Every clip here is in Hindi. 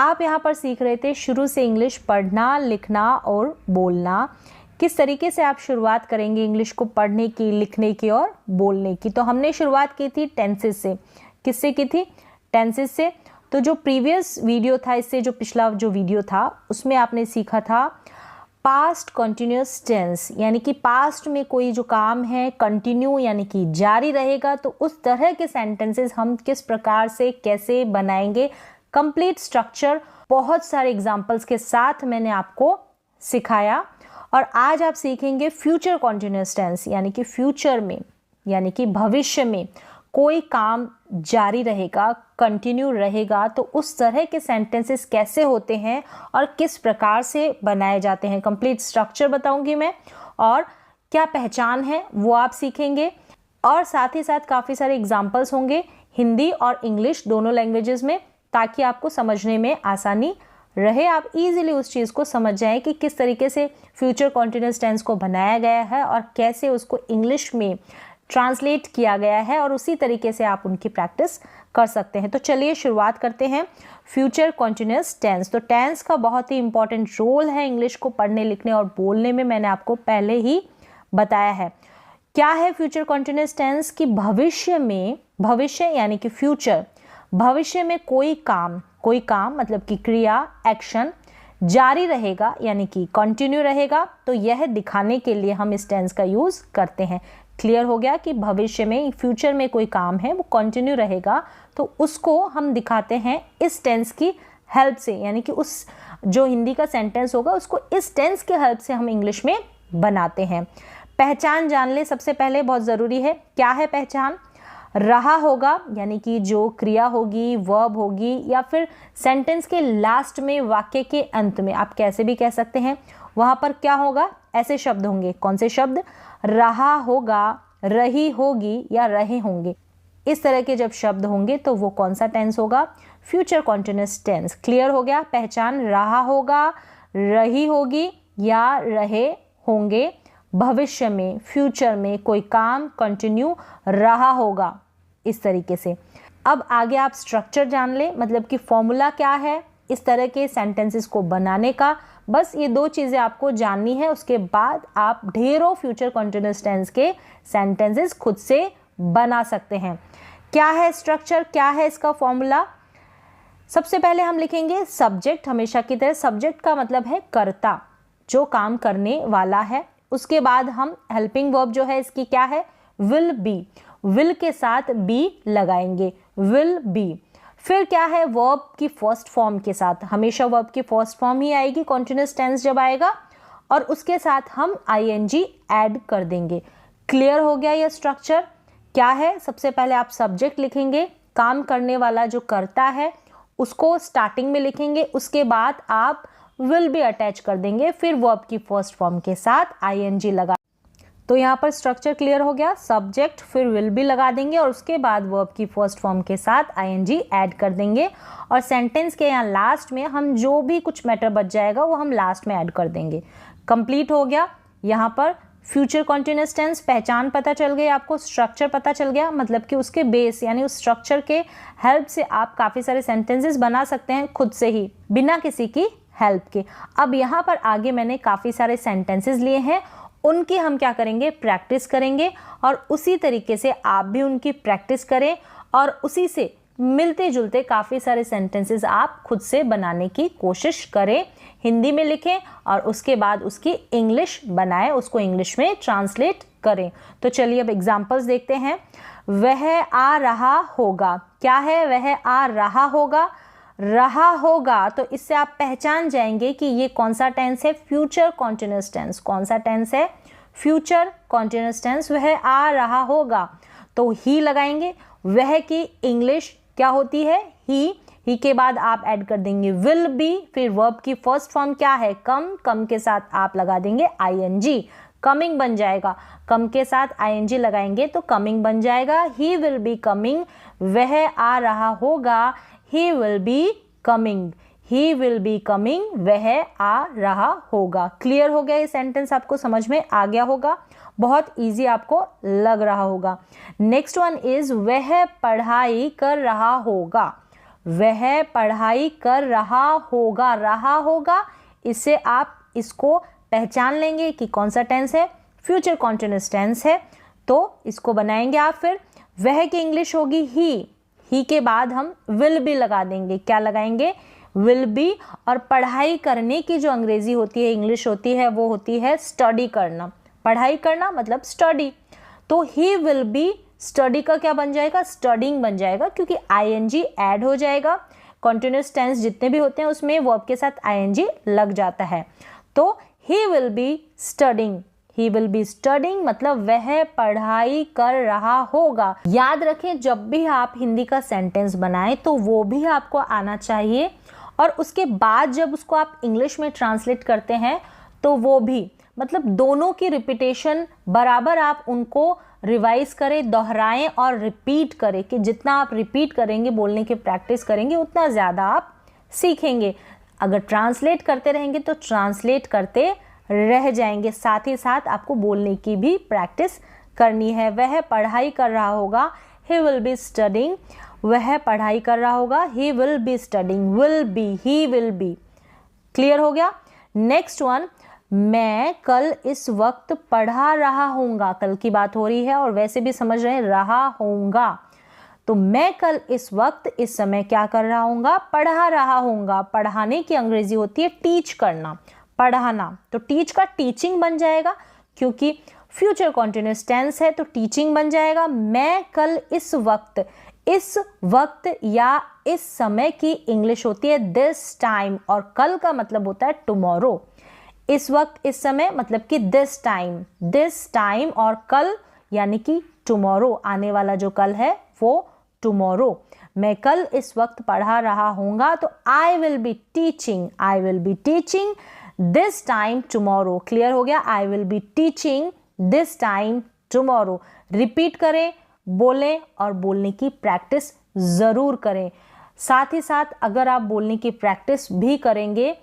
आप यहाँ पर सीख रहे थे शुरू से इंग्लिश पढ़ना, लिखना और बोलना। किस तरीके से आप शुरुआत करेंगे इंग्लिश को पढ़ने की, लिखने की और बोलने की। तो हमने शुरुआत की थी टेंसेस से। किससे की थी? टेंसेस से। तो जो प्रीवियस वीडियो था, इससे जो पिछला जो वीडियो था उसमें आपने सीखा था पास्ट कंटिन्यूअस टेंस, यानी कि पास्ट में कोई जो काम है कंटिन्यू यानी कि जारी रहेगा, तो उस तरह के सेंटेंसेस हम किस प्रकार से कैसे बनाएंगे। कंप्लीट स्ट्रक्चर बहुत सारे एग्जांपल्स के साथ मैंने आपको सिखाया। और आज आप सीखेंगे फ्यूचर कंटिन्यूअस टेंस, यानी कि फ्यूचर में, यानी कि भविष्य में कोई काम जारी रहेगा, कंटिन्यू रहेगा, तो उस तरह के सेंटेंसेस कैसे होते हैं और किस प्रकार से बनाए जाते हैं। कंप्लीट स्ट्रक्चर बताऊंगी मैं, और क्या पहचान है वो आप सीखेंगे। और साथ ही साथ काफ़ी सारे एग्जाम्पल्स होंगे हिंदी और इंग्लिश दोनों लैंग्वेजेस में, ताकि आपको समझने में आसानी रहे, आप इजीली उस चीज़ को समझ जाएं कि किस तरीके से फ्यूचर कंटिन्यूअस टेंस को बनाया गया है और कैसे उसको इंग्लिश में ट्रांसलेट किया गया है, और उसी तरीके से आप उनकी प्रैक्टिस कर सकते हैं। तो चलिए शुरुआत करते हैं फ्यूचर कंटिन्यूअस टेंस। तो टेंस का बहुत ही इंपॉर्टेंट रोल है इंग्लिश को पढ़ने, लिखने और बोलने में, मैंने आपको पहले ही बताया है। क्या है फ्यूचर कंटिन्यूअस टेंस? कि भविष्य में, भविष्य यानी कि फ्यूचर, भविष्य में कोई काम मतलब कि क्रिया, एक्शन जारी रहेगा यानी कि कंटिन्यू रहेगा, तो यह दिखाने के लिए हम इस टेंस का यूज करते हैं। क्लियर हो गया कि भविष्य में, फ्यूचर में कोई काम है वो कंटिन्यू रहेगा, तो उसको हम दिखाते हैं इस टेंस की हेल्प से, यानी कि उस जो हिंदी का सेंटेंस होगा उसको इस टेंस की हेल्प से हम इंग्लिश में बनाते हैं। पहचान जान ले सबसे पहले, बहुत ज़रूरी है। क्या है पहचान? रहा होगा यानी कि जो क्रिया होगी, वर्ब होगी, या फिर सेंटेंस के लास्ट में, वाक्य के अंत में, आप कैसे भी कह सकते हैं, वहाँ पर क्या होगा? ऐसे शब्द होंगे। कौन से शब्द? रहा होगा, रही होगी या रहे होंगे। इस तरह के जब शब्द होंगे तो वो कौन सा टेंस होगा? Future continuous tense. क्लियर हो गया? पहचान रहा होगा, रही होगी या रहे होंगे। भविष्य में, फ्यूचर में कोई काम कंटिन्यू रहा होगा, इस तरीके से। अब आगे आप स्ट्रक्चर जान ले, मतलब कि फॉर्मूला क्या है इस तरह के सेंटेंसेस को बनाने का। बस ये दो चीज़ें आपको जाननी है, उसके बाद आप ढेरों फ्यूचर कंटिन्यूअस टेंस के सेंटेंसेस खुद से बना सकते हैं। क्या है स्ट्रक्चर, क्या है इसका फॉर्मूला? सबसे पहले हम लिखेंगे सब्जेक्ट, हमेशा की तरह। सब्जेक्ट का मतलब है कर्ता, जो काम करने वाला है। उसके बाद हम हेल्पिंग वर्ब जो है इसकी क्या है? Will be. विल के साथ बी लगाएंगे, विल बी। फिर क्या है? वर्ब की फर्स्ट फॉर्म के साथ, हमेशा वर्ब की फर्स्ट फॉर्म ही आएगी कंटिन्यूअस टेंस जब आएगा, और उसके साथ हम आईएनजी ऐड कर देंगे। क्लियर हो गया ये स्ट्रक्चर? क्या है? सबसे पहले आप सब्जेक्ट लिखेंगे, काम करने वाला जो करता है उसको स्टार्टिंग में लिखेंगे, उसके बाद आप विल भी अटैच कर देंगे, फिर वर्ब की फर्स्ट फॉर्म के साथ आईएनजी लगा। तो यहाँ पर स्ट्रक्चर क्लियर हो गया। सब्जेक्ट, फिर विल भी लगा देंगे, और उसके बाद वर्ब की फर्स्ट फॉर्म के साथ आईएनजी ऐड कर देंगे, और सेंटेंस के यहाँ लास्ट में हम जो भी कुछ मैटर बच जाएगा वो हम लास्ट में ऐड कर देंगे। कंप्लीट हो गया। यहाँ पर फ्यूचर कंटिन्यूअस टेंस पहचान पता चल गई आपको, स्ट्रक्चर पता चल गया, मतलब कि उसके बेस यानी उस स्ट्रक्चर के हेल्प से आप काफ़ी सारे सेंटेंसेस बना सकते हैं खुद से ही, बिना किसी की हेल्प के। अब यहाँ पर आगे मैंने काफ़ी सारे सेंटेंसेस लिए हैं, उनकी हम क्या करेंगे? प्रैक्टिस करेंगे, और उसी तरीके से आप भी उनकी प्रैक्टिस करें, और उसी से मिलते जुलते काफ़ी सारे सेंटेंसेस आप खुद से बनाने की कोशिश करें। हिंदी में लिखें और उसके बाद उसकी इंग्लिश बनाएं, उसको इंग्लिश में ट्रांसलेट करें। तो चलिए अब एग्जांपल्स देखते हैं। वह आ रहा होगा। क्या है? वह आ रहा होगा। रहा होगा, तो इससे आप पहचान जाएंगे कि ये कौन सा टेंस है? Future continuous tense. कौन सा टेंस है? Future continuous tense. वह आ रहा होगा, तो ही लगाएंगे। वह की इंग्लिश क्या होती है? ही के बाद आप ऐड कर देंगे विल बी, फिर वर्ब की फर्स्ट फॉर्म क्या है? कम। कम के साथ आप लगा देंगे आईएनजी, कमिंग बन जाएगा। कम के साथ आईएनजी लगाएंगे तो कमिंग बन जाएगा। He will be coming. वह आ रहा होगा, he will be coming. He will be coming, वह आ रहा होगा। क्लियर हो गया? ये सेंटेंस आपको समझ में आ गया होगा, बहुत इजी आपको लग रहा होगा। नेक्स्ट वन इज वह पढ़ाई कर रहा होगा। वह पढ़ाई कर रहा होगा, इससे आप इसको पहचान लेंगे कि कौन सा टेंस है, फ्यूचर कॉन्टिन्यूअस टेंस है। तो इसको बनाएंगे आप। फिर वह की इंग्लिश होगी ही के बाद हम विल बी लगा देंगे। क्या लगाएंगे? Will be. और पढ़ाई करने की जो अंग्रेजी होती है, इंग्लिश होती है, वो होती है स्टडी करना। पढ़ाई करना मतलब स्टडी। तो ही विल बी स्टडी का क्या बन जाएगा? स्टडिंग बन जाएगा, क्योंकि आईएनजी ऐड हो जाएगा। कॉन्टिन्यूअस टेंस जितने भी होते हैं उसमें वर्ब के साथ आईएनजी लग जाता है। तो he will be studying, he will be studying मतलब वह पढ़ाई कर रहा होगा। याद रखें, जब भी आप हिंदी का सेंटेंस बनाएं तो वो भी आपको आना चाहिए, और उसके बाद जब उसको आप इंग्लिश में ट्रांसलेट करते हैं तो वो भी, मतलब दोनों की रिपीटेशन बराबर आप उनको रिवाइज करें, दोहराएं और रिपीट करें, कि जितना आप रिपीट करेंगे, बोलने की प्रैक्टिस करेंगे, उतना ज़्यादा आप सीखेंगे। अगर ट्रांसलेट करते रहेंगे तो ट्रांसलेट करते रह जाएंगे। साथ ही साथ आपको बोलने की भी प्रैक्टिस करनी है। वह पढ़ाई कर रहा होगा, he will be studying, वह पढ़ाई कर रहा होगा, he will be studying, will be, he will be। Clear हो गया? नेक्स्ट वन, मैं कल इस वक्त पढ़ा रहा हूँगा। कल की बात हो रही है और वैसे भी समझ रहे हैं रहा होऊंगा। तो मैं कल इस वक्त, इस समय क्या कर रहा हूँगा? पढ़ा रहा हूँगा। पढ़ाने की अंग्रेजी होती है टीच करना, पढ़ाना। तो टीच का टीचिंग बन जाएगा, क्योंकि फ्यूचर कॉन्टिन्यूअस टेंस है तो टीचिंग बन जाएगा। मैं कल इस वक्त या इस समय की इंग्लिश होती है दिस टाइम, और कल का मतलब होता है टुमारो। इस वक्त, इस समय मतलब कि दिस टाइम, और कल यानी कि टुमारो, आने वाला जो कल है वो टुमारो। मैं कल इस वक्त पढ़ा रहा हूँगा, तो आई will be teaching this time tomorrow. Clear हो गया? आई will be teaching this time tomorrow. Repeat करें, बोलें और बोलने की प्रैक्टिस ज़रूर करें। साथ ही साथ अगर आप बोलने की प्रैक्टिस भी करेंगे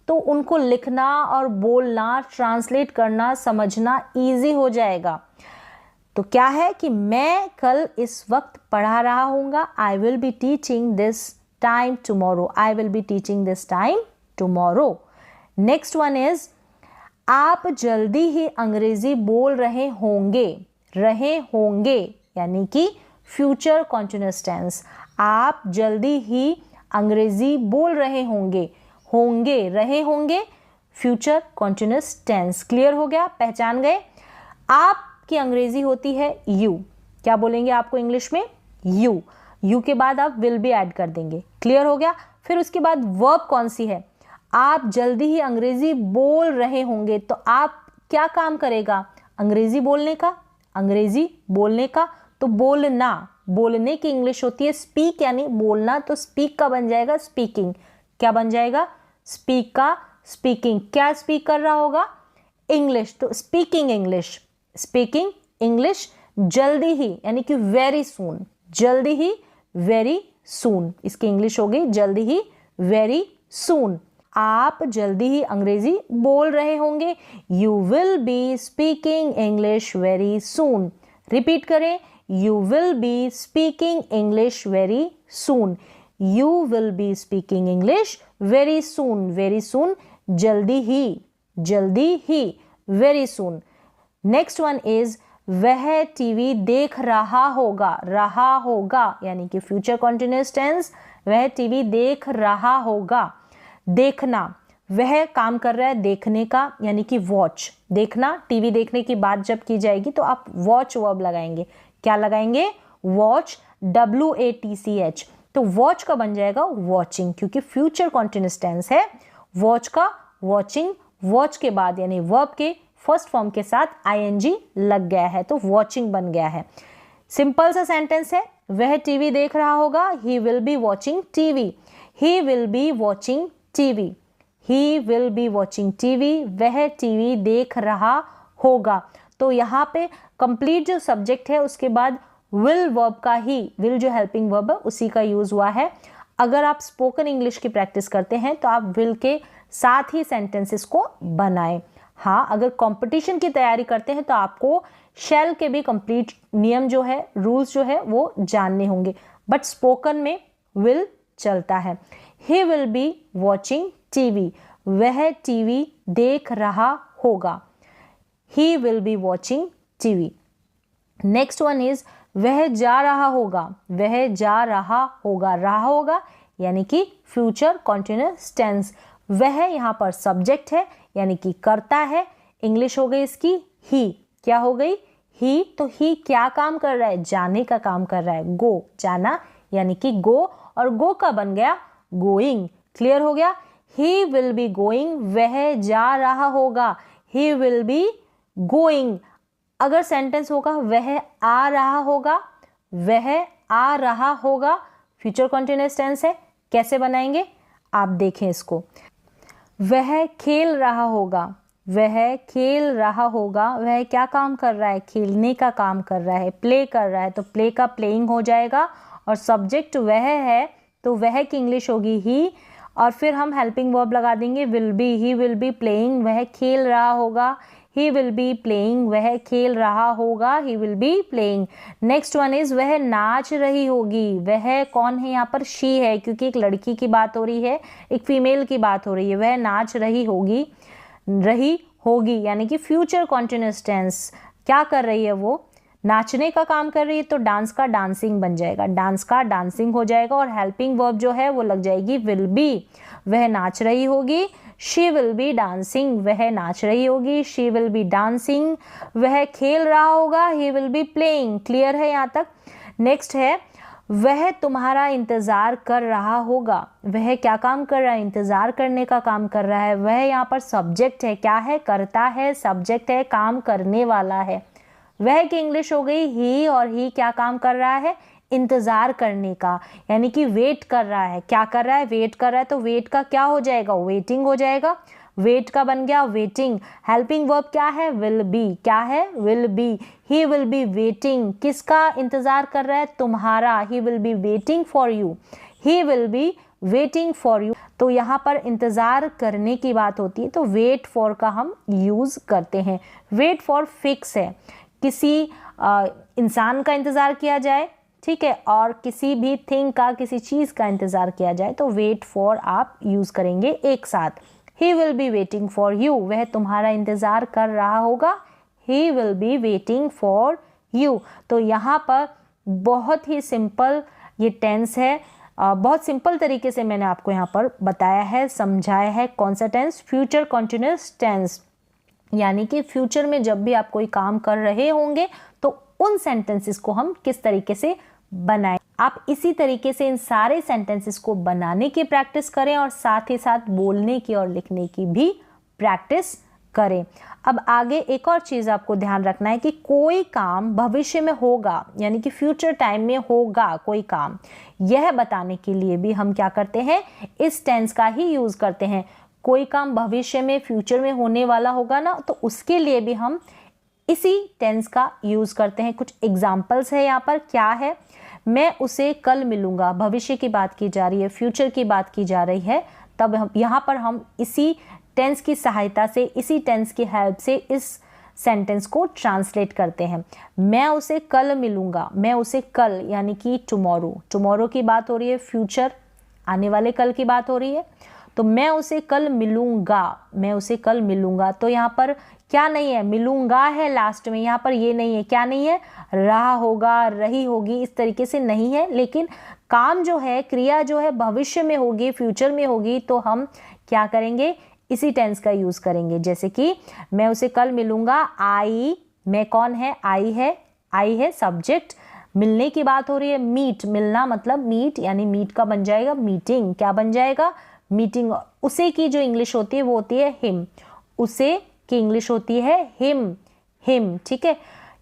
तो उनको लिखना और बोलना, ट्रांसलेट करना, समझना ईजी हो जाएगा। तो क्या है कि मैं कल इस वक्त पढ़ा रहा हूँगा, I will be teaching this time tomorrow, I will be teaching this time tomorrow. Next one is, आप जल्दी ही अंग्रेजी बोल रहे होंगे यानी कि फ्यूचर कॉन्टिन्यूअस टेंस। आप जल्दी ही अंग्रेजी बोल रहे रहे होंगे फ्यूचर कॉन्टिन्यूअस टेंस। क्लियर हो गया? पहचान गए? आपकी अंग्रेजी होती है यू। क्या बोलेंगे आपको इंग्लिश में? यू के बाद आप विल भी ऐड कर देंगे। क्लियर हो गया? फिर उसके बाद वर्ब कौन सी है? आप जल्दी ही अंग्रेजी बोल रहे होंगे, तो आप क्या काम करेगा? अंग्रेजी बोलने का। तो बोलने की इंग्लिश होती है स्पीक, यानी बोलना। तो स्पीक का बन जाएगा स्पीकिंग। क्या बन जाएगा? स्पीक का स्पीकिंग। क्या स्पीक कर रहा होगा? इंग्लिश। तो स्पीकिंग इंग्लिश जल्दी ही, यानी कि वेरी सून, इसकी इंग्लिश हो गई जल्दी ही, वेरी सून। आप जल्दी ही अंग्रेजी बोल रहे होंगे, you will be speaking English very soon. Repeat करें, you will be speaking English very soon, you will be speaking English very soon, जल्दी ही, very soon. Next one is, वह टीवी देख रहा होगा यानी कि फ्यूचर कॉन्टिन्यूअस टेंस। वह टीवी देख रहा होगा। देखना, वह काम कर रहा है देखने का, यानी कि वॉच। देखना, टीवी देखने की बात जब की जाएगी तो आप वॉच वर्ब लगाएंगे। क्या लगाएंगे? Watch, WATCH। तो वॉच का बन जाएगा वॉचिंग, क्योंकि फ्यूचर कॉन्टिन्यूअस टेंस है। वॉच का वॉचिंग, वॉच के बाद यानी वर्ब के फर्स्ट फॉर्म के साथ ING लग गया है, तो वॉचिंग बन गया है। सिंपल सा सेंटेंस है। वह टीवी देख रहा होगा, he will be watching TV, he will be watching TV, he will be watching TV. वह टीवी देख रहा होगा। तो यहाँ पे कंप्लीट जो सब्जेक्ट है उसके बाद विल वर्ब का ही, विल जो हेल्पिंग वर्ब है उसी का यूज हुआ है। अगर आप स्पोकन इंग्लिश की प्रैक्टिस करते हैं तो आप विल के साथ ही सेंटेंसेस को बनाएं। हाँ, अगर कंपटीशन की तैयारी करते हैं तो आपको शेल के भी कंप्लीट नियम जो है, रूल्स जो है वो जानने होंगे। बट स्पोकन में विल चलता है। He will be watching TV, वह टीवी देख रहा होगा। He will be watching TV. Next one is वह जा रहा होगा, वह जा रहा होगा यानी कि फ्यूचर कॉन्टिन्यूअस टेंस। वह यहाँ पर सब्जेक्ट है यानी कि करता है। इंग्लिश हो गई इसकी ही, क्या हो गई ही। तो ही क्या काम कर रहा है, जाने का काम कर रहा है। गो, जाना यानी कि गो, और गो का बन गया गोइंग। क्लियर हो गया। ही विल बी गोइंग, वह जा रहा होगा। He will be going. अगर सेंटेंस होगा वह आ रहा होगा, वह आ रहा होगा, फ्यूचर कॉन्टिन्यूअस टेंस है। कैसे बनाएंगे आप देखें इसको। वह खेल रहा होगा, वह खेल रहा होगा। वह क्या काम कर रहा है, खेलने का काम कर रहा है, प्ले कर रहा है। तो प्ले का प्लेइंग हो जाएगा, और सब्जेक्ट वह है तो वह की इंग्लिश होगी ही, और फिर हम हेल्पिंग वर्ब लगा देंगे will be. He will be playing, वह खेल रहा होगा। ही विल बी प्लेइंग, वह खेल रहा होगा। He will be playing. Next one is वह नाच रही होगी। वह कौन है यहाँ पर, शी है, क्योंकि एक लड़की की बात हो रही है, एक फीमेल की बात हो रही है। वह नाच रही होगी, रही होगी यानी कि फ्यूचर कॉन्टिन्यूअस टेंस। क्या कर रही है वो, नाचने का काम कर रही है, तो डांस का डांसिंग बन जाएगा, डांस का डांसिंग हो जाएगा। और हेल्पिंग वर्ब जो है वो लग जाएगी विल बी। वह नाच रही होगी, शी विल बी डांसिंग, वह नाच रही होगी, शी विल बी डांसिंग। वह खेल रहा होगा, he will be playing. Clear है यहाँ तक। नेक्स्ट है वह तुम्हारा इंतजार कर रहा होगा। वह क्या काम कर रहा है, इंतजार करने का काम कर रहा है। वह यहाँ पर सब्जेक्ट है, क्या है, करता है, सब्जेक्ट है, काम करने वाला है। वह की इंग्लिश हो गई ही, और ही क्या काम कर रहा है, इंतजार करने का, यानी कि वेट कर रहा है। क्या कर रहा है, वेट कर रहा है। तो वेट का क्या हो जाएगा, वेटिंग हो जाएगा। वेट का बन गया वेटिंग। हेल्पिंग वर्ब क्या है, विल बी। क्या है, will be. He will be waiting, किसका इंतजार कर रहा है, तुम्हारा। He will be waiting for you, he will be waiting for you. तो यहाँ पर इंतजार करने की बात होती है, तो वेट फॉर का हम यूज करते हैं। वेट फॉर फिक्स है, किसी इंसान का इंतजार किया जाए, ठीक है, और किसी भी थिंग का, किसी चीज का इंतजार किया जाए, तो वेट फॉर आप यूज करेंगे एक साथ। He will be waiting for you, वह तुम्हारा इंतजार कर रहा होगा। He will be waiting for you. तो यहाँ पर बहुत ही सिंपल ये टेंस है, बहुत सिंपल तरीके से मैंने आपको यहाँ पर बताया है, समझाया है। कौन सा टेंस, फ्यूचर कॉन्टिन्यूअस टेंस, यानी कि फ्यूचर में जब भी आप कोई काम कर रहे होंगे तो उन सेंटेंसेस को हम किस तरीके से बनाएं। आप इसी तरीके से इन सारे सेंटेंसेस को बनाने की प्रैक्टिस करें, और साथ ही साथ बोलने की और लिखने की भी प्रैक्टिस करें। अब आगे एक और चीज आपको ध्यान रखना है कि कोई काम भविष्य में होगा, यानी कि फ्यूचर टाइम में होगा कोई काम, यह बताने के लिए भी हम क्या करते हैं, इस टेंस का ही यूज करते हैं। कोई काम भविष्य में, फ्यूचर में होने वाला होगा ना, तो उसके लिए भी हम इसी टेंस का यूज करते हैं। कुछ एग्जाम्पल्स है यहाँ पर। क्या है, मैं उसे कल मिलूंगा, भविष्य की बात की जा रही है, फ्यूचर की बात की जा रही है, तब हम यहाँ पर हम इसी टेंस की सहायता से, इसी टेंस की हेल्प से इस सेंटेंस को ट्रांसलेट करते हैं। मैं उसे कल मिलूंगा, मैं उसे कल यानी कि टुमारो, टुमारो की बात हो रही है, फ्यूचर आने वाले कल की बात हो रही है। तो मैं उसे कल मिलूंगा, मैं उसे कल मिलूंगा। तो यहाँ पर क्या नहीं है, मिलूंगा है लास्ट में, यहाँ पर ये नहीं है, क्या नहीं है, रहा होगा, रही होगी, इस तरीके से नहीं है। लेकिन काम जो है, क्रिया जो है भविष्य में होगी, फ्यूचर में होगी, तो हम क्या करेंगे, इसी टेंस का यूज करेंगे। जैसे कि मैं उसे कल मिलूंगा, आई, मैं कौन है, आई है, आई है सब्जेक्ट, मिलने की बात हो रही है, मीट, मिलना मतलब मीट, यानी मीट का बन जाएगा मीटिंग, क्या बन जाएगा, मीटिंग। उसे की जो इंग्लिश होती है वो होती है हिम, उसे की इंग्लिश होती है हिम, हिम, ठीक है।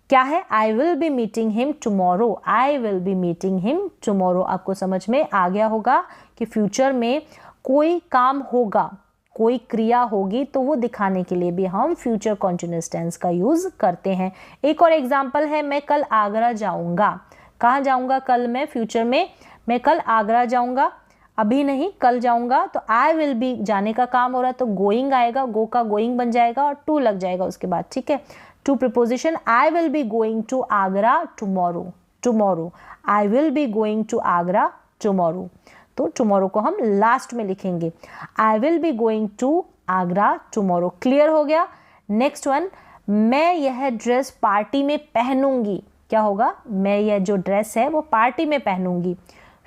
क्या है, आई will B meeting him tomorrow, I will B meeting him tomorrow. आपको समझ में आ गया होगा कि फ्यूचर में कोई काम होगा, कोई क्रिया होगी, तो वो दिखाने के लिए भी हम फ्यूचर कॉन्टिन्यूअस टेंस का यूज करते हैं। एक और एग्जांपल है, मैं कल आगरा जाऊंगा। कहाँ जाऊंगा कल मैं, फ्यूचर में, मैं कल आगरा जाऊंगा, अभी नहीं कल जाऊंगा। तो आई विल बी जाने का काम हो रहा है, तो गोइंग आएगा, गो का गोइंग बन जाएगा और टू लग जाएगा उसके बाद, ठीक है। To preposition, I will be going to Agra tomorrow, tomorrow, I will be going to Agra tomorrow. तो टुमारो को हम लास्ट में लिखेंगे। I will be going to Agra tomorrow. Clear हो गया। नेक्स्ट वन, मैं यह ड्रेस पार्टी में पहनूंगी। क्या होगा? मैं यह जो ड्रेस है वो पार्टी में पहनूंगी।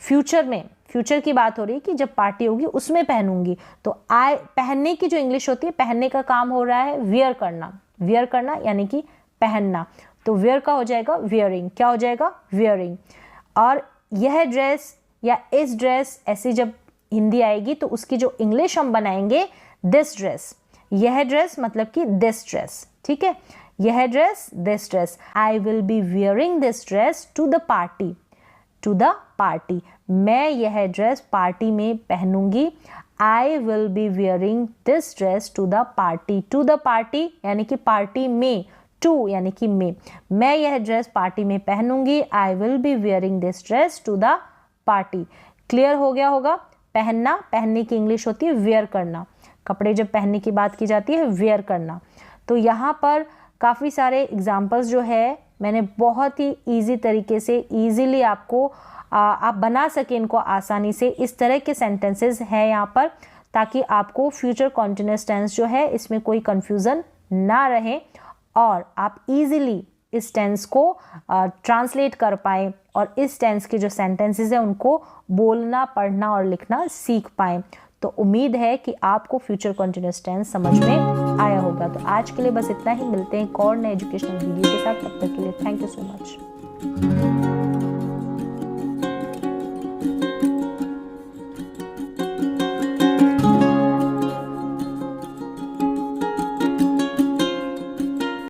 फ्यूचर में, फ्यूचर की बात हो रही है कि जब पार्टी होगी उसमें पहनूंगी। तो पहनने की जो इंग्लिश होती है, पहनने का काम हो रहा है वियर करना। वियर करना यानी कि पहनना। तो वियर का हो जाएगा वियरिंग। क्या हो जाएगा? वियरिंग। और यह ड्रेस या इस ड्रेस, ऐसी जब हिंदी आएगी तो उसकी जो इंग्लिश हम बनाएंगे दिस ड्रेस। यह ड्रेस मतलब कि दिस ड्रेस। ठीक है, यह dress, this dress. I will be wearing this dress to the party. To the party, मैं यह ड्रेस पार्टी में पहनूंगी। I will be wearing this dress to the party. To the party यानी कि पार्टी में, टू यानी कि में। मैं यह ड्रेस पार्टी में पहनूंगी। I will be wearing this dress to the party. Clear हो गया होगा। पहनना, पहनने की इंग्लिश होती है वियर करना। कपड़े जब पहनने की बात की जाती है, वियर करना। तो यहाँ पर काफ़ी सारे एग्जाम्पल्स जो है मैंने बहुत ही ईजी तरीके से, ईजीली आपको आप बना सके इनको आसानी से। इस तरह के सेंटेंसेस हैं यहाँ पर, ताकि आपको फ्यूचर कॉन्टिन्यूअस टेंस जो है इसमें कोई कंफ्यूजन ना रहे और आप इजीली इस टेंस को ट्रांसलेट कर पाएँ और इस टेंस के जो सेंटेंसेस हैं उनको बोलना, पढ़ना और लिखना सीख पाएँ। तो उम्मीद है कि आपको फ्यूचर कॉन्टिन्यूअस टेंस समझ में आया होगा। तो आज के लिए बस इतना ही। मिलते हैं एक और नए एजुकेशनल वीडियो के साथ। तब तक के लिए थैंक यू सो मच।